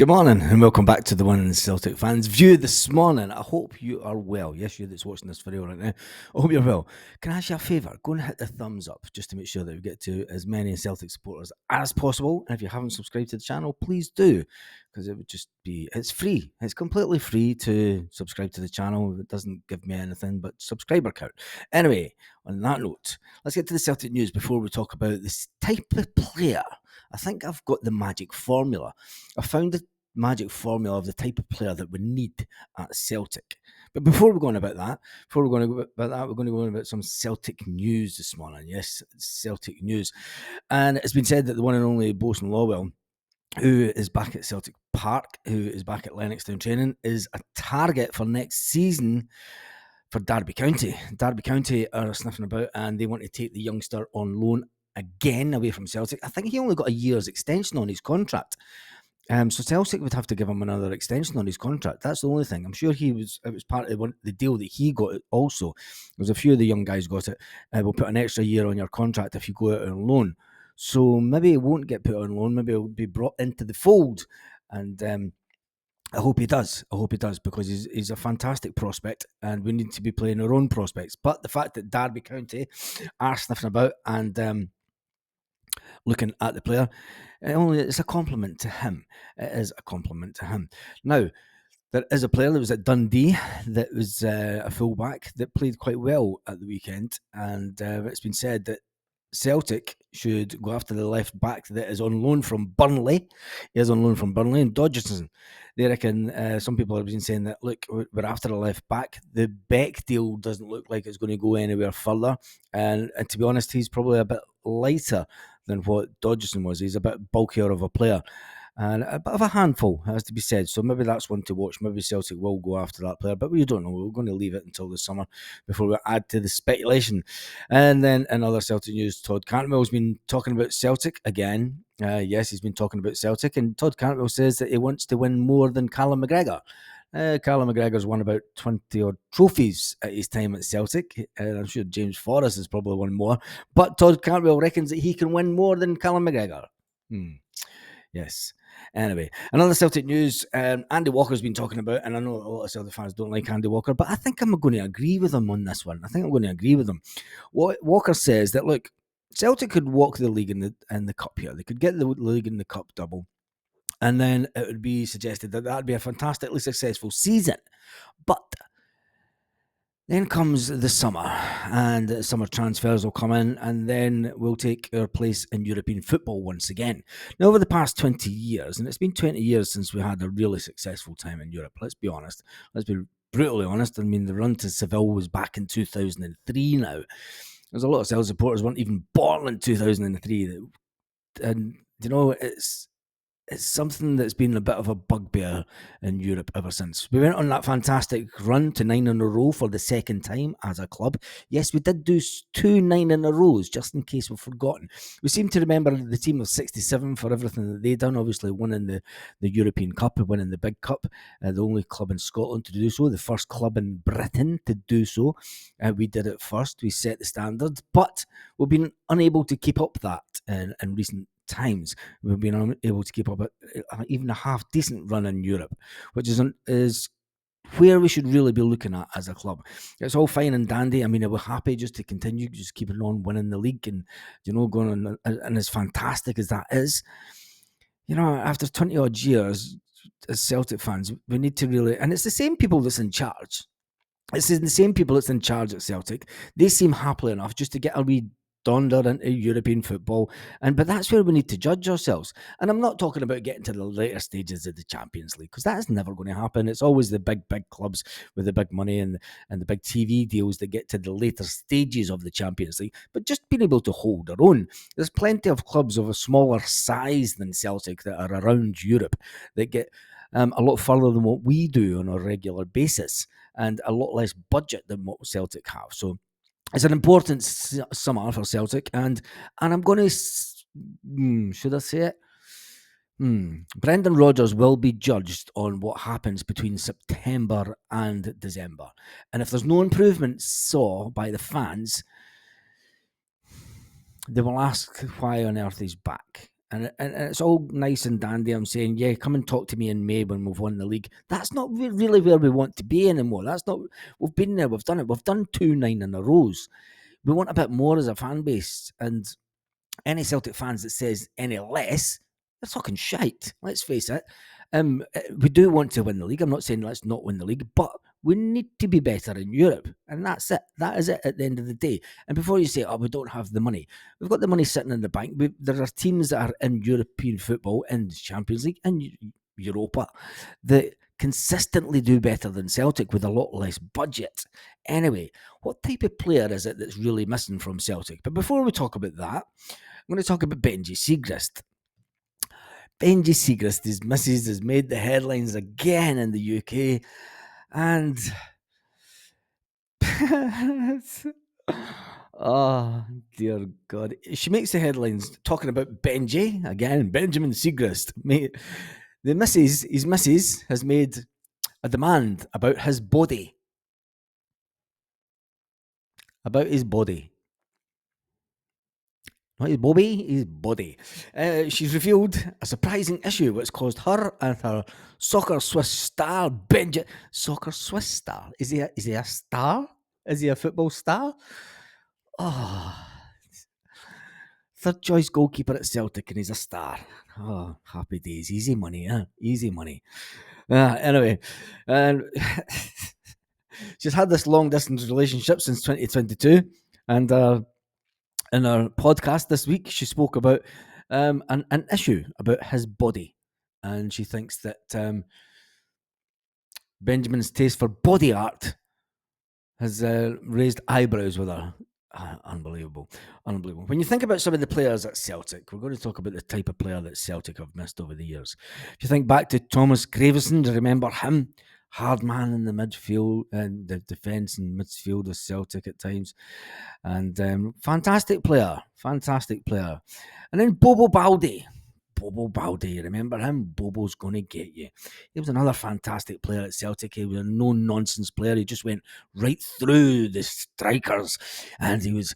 Good morning and welcome back to the One in Celtic Fans View this morning. I hope you are well. Yes, you that's watching this video right now. I hope you're well. Can I ask you a favour? Go and hit the thumbs up just to make sure that we get to as many Celtic supporters as possible. And if you haven't subscribed to the channel, please do, because it would just be, it's free. It's completely free to subscribe to the channel. It doesn't give me anything but subscriber count. Anyway, on that note, let's get to the Celtic news before we talk about this type of player. I think I've got the magic formula. I found the magic formula of the type of player that we need at Celtic. But before we're going about that, we're going to go on about some Celtic news this morning. Yes, Celtic news. And it's been said that the one and only Bosun Lawwell, who is back at Celtic Park, who is back at Lennoxtown training, is a target for next season for Derby County. Derby County are sniffing about and they want to take the youngster on loan again away from Celtic. I think he only got a year's extension on his contract. So Celtic would have to give him another extension on his contract. That's the only thing. I'm sure it was part of the deal that he got also. There was a few of the young guys got it. We'll put an extra year on your contract if you go out on loan. So maybe it won't get put on loan. Maybe it'll be brought into the fold. And I hope he does. I hope he does, because he's a fantastic prospect and we need to be playing our own prospects. But the fact that Derby County are sniffing about and looking at the player, it's a compliment to him. It is a compliment to him. Now, there is a player that was at Dundee that was a fullback that played quite well at the weekend, and it's been said that Celtic should go after the left back that is on loan from Burnley. He is on loan from Burnley, and Dodgerson. They reckon, some people have been saying that, look, we're after a left back. The Beck deal doesn't look like it's going to go anywhere further. And to be honest, he's probably a bit lighter than what Dodgerson was. He's a bit bulkier of a player. And a bit of a handful, has to be said. So maybe that's one to watch. Maybe Celtic will go after that player, but we don't know. We're going to leave it until the summer before we add to the speculation. And then in other Celtic news, Todd Cantwell's been talking about Celtic again. Yes, he's been talking about Celtic, and Todd Cantwell says that he wants to win more than Callum McGregor. Callum McGregor's won about 20 odd trophies at his time at Celtic. I'm sure James Forrest has probably won more, but Todd Cantwell reckons that he can win more than Callum McGregor. Yes. Anyway, another Celtic news, Andy Walker's been talking about, and I know a lot of Celtic fans don't like Andy Walker, but I think I'm going to agree with him on this one. I think I'm going to agree with him. Walker says that, look, Celtic could walk the league in the cup here. They could get the league in the cup double, and then it would be suggested that would be a fantastically successful season. But then comes the summer, and summer transfers will come in, and then we'll take our place in European football once again. Now, over the past 20 years, and it's been 20 years since we had a really successful time in Europe, let's be honest. Let's be brutally honest. I mean, the run to Seville was back in 2003 now. There's a lot of Celtic supporters weren't even born in 2003. And, you know, it's something that's been a bit of a bugbear in Europe ever since. We went on that fantastic run to 9 in a row for the second time as a club. Yes, we did do 2 9 in a rows, just in case we've forgotten. We seem to remember the team of 67 for everything that they'd done, obviously winning the European Cup and winning the big cup, the only club in Scotland to do so, the first club in Britain to do so. We did it first, we set the standard, but we've been unable to keep up that in recent times. We've been unable to keep up even a half decent run in Europe, which is where we should really be looking at as a club. It's all fine and dandy. I mean, we're happy just to continue, just keeping on winning the league and, you know, going on. And as fantastic as that is, you know, after 20 odd years as Celtic fans, we need to really, and it's the same people that's in charge. It's the same people that's in charge at Celtic. They seem happy enough just to get a wee donder into European football, but that's where we need to judge ourselves. And I'm not talking about getting to the later stages of the Champions League, because that is never going to happen. It's always the big clubs with the big money and the big TV deals that get to the later stages of the Champions League. But just being able to hold their own. There's plenty of clubs of a smaller size than Celtic that are around Europe that get a lot further than what we do on a regular basis, and a lot less budget than what Celtic have. So it's an important summer for Celtic, and I'm going to, should I say it? Brendan Rodgers will be judged on what happens between September and December. And if there's no improvement saw by the fans, they will ask why on earth he's back. And it's all nice and dandy. I'm saying, yeah, come and talk to me in May when we've won the league. That's not really where we want to be anymore. That's not. We've been there. We've done it. We've done 2-9 in a rows. We want a bit more as a fan base. And any Celtic fans that says any less, they're talking shite. Let's face it. We do want to win the league. I'm not saying let's not win the league, but we need to be better in Europe, and that's it. That is it at the end of the day. And before you say, "Oh, we don't have the money," we've got the money sitting in the bank. There are teams that are in European football, in the Champions League, and Europa, that consistently do better than Celtic with a lot less budget. Anyway, what type of player is it that's really missing from Celtic? But before we talk about that, I'm going to talk about Benji Siegrist. Benji Siegrist, his missus, has made the headlines again in the UK. And oh dear God, she makes the headlines talking about Benji again, Benjamin Siegrist. His missus has made a demand about his body, about his body. Not his bobby, his body. She's revealed a surprising issue which caused her and her soccer Swiss star, Soccer Swiss star? Is he a star? Is he a football star? Oh, third choice goalkeeper at Celtic and he's a star. Oh, happy days. Easy money, huh? Easy money. Anyway, and she's had this long distance relationship since 2022. And in our podcast this week, she spoke about an issue about his body. And she thinks that Benjamin's taste for body art has raised eyebrows with her. Unbelievable. When you think about some of the players at Celtic, we're going to talk about the type of player that Celtic have missed over the years. If you think back to Thomas Gravesen, do you remember him? Hard man in the midfield and the defence and midfield of Celtic at times. And fantastic player. And then Bobo Baldé. You remember him? Bobo's going to get you. He was another fantastic player at Celtic. He was a no-nonsense player. He just went right through the strikers, and he was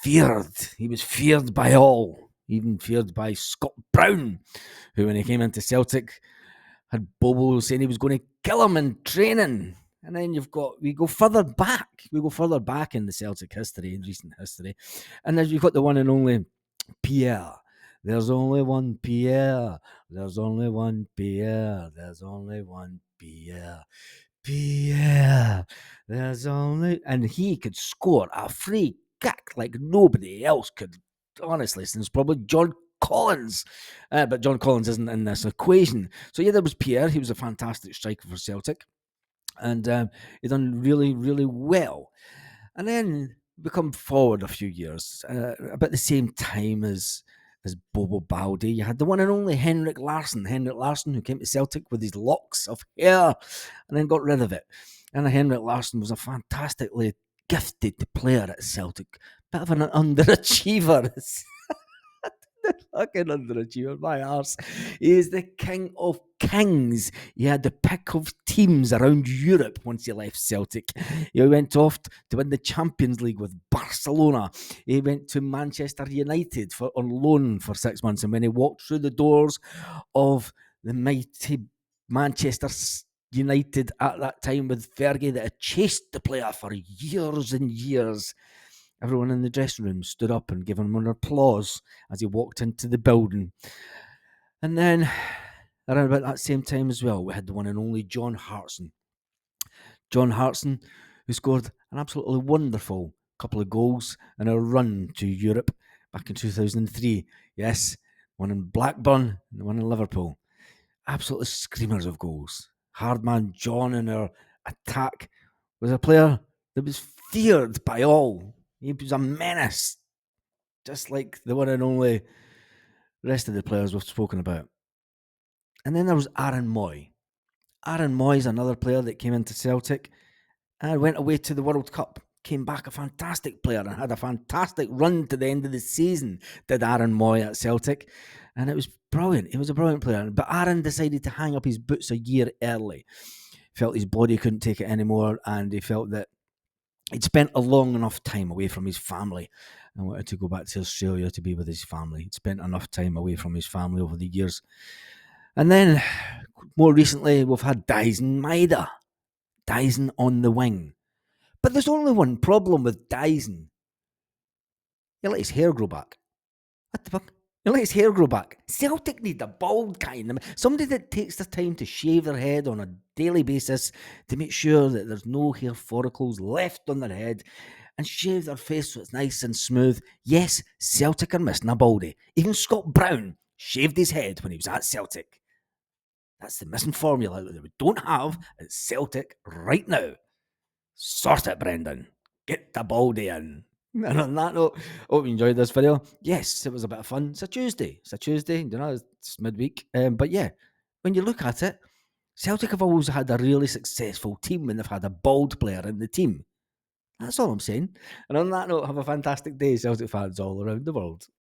feared. He was feared by all, even feared by Scott Brown, who, when he came into Celtic, had Bobo saying he was going to kill him in training. And then we go further back. We go further back in the Celtic history, in recent history, and then you've got the one and only Pierre. There's only one Pierre. There's only one Pierre. There's only one Pierre. Pierre. There's only... And he could score a free kick like nobody else could, honestly, since probably John Collins. But John Collins isn't in this equation. So yeah, there was Pierre. He was a fantastic striker for Celtic. And he done really, really well. And then we come forward a few years, about the same time as Bobo Baldé. You had the one and only Henrik Larsson, who came to Celtic with his locks of hair and then got rid of it. And Henrik Larsson was a fantastically gifted player at Celtic, bit of an underachiever. Fucking underachiever, my arse. He is the king of kings. He had the pick of teams around Europe once he left Celtic. He went off to win the Champions League with Barcelona. He went to Manchester United on loan for 6 months. And when he walked through the doors of the mighty Manchester United at that time with Fergie that had chased the player for years and years, everyone in the dressing room stood up and gave him an applause as he walked into the building. And then, around about that same time as well, we had the one and only John Hartson. John Hartson, who scored an absolutely wonderful couple of goals in a run to Europe back in 2003. Yes, one in Blackburn and one in Liverpool. Absolutely screamers of goals. Hardman John in our attack was a player that was feared by all. He was a menace, just like the one and only rest of the players we've spoken about. And then there was Aaron Moy. Aaron Moy is another player that came into Celtic and went away to the World Cup. Came back a fantastic player and had a fantastic run to the end of the season, did Aaron Moy at Celtic. And it was brilliant. He was a brilliant player. But Aaron decided to hang up his boots a year early. Felt his body couldn't take it anymore, and he felt that he'd spent a long enough time away from his family, and wanted to go back to Australia to be with his family. He'd spent enough time away from his family over the years. And then, more recently, we've had Dyson Maeda. Dyson on the wing. But there's only one problem with Dyson. He let his hair grow back. What the fuck? He let his hair grow back. Celtic need a bald kind. Somebody that takes the time to shave their head on a daily basis to make sure that there's no hair follicles left on their head and shave their face so it's nice and smooth. Yes, Celtic are missing a baldy. Even Scott Brown shaved his head when he was at Celtic. That's the missing formula that we don't have at Celtic right now. Sort it, Brendan. Get the baldy in. And on that note, hope you enjoyed this video. Yes, it was a bit of fun. It's a Tuesday. It's midweek. But yeah, when you look at it, Celtic have always had a really successful team when they've had a bald player in the team. That's all I'm saying. And on that note, have a fantastic day, Celtic fans all around the world.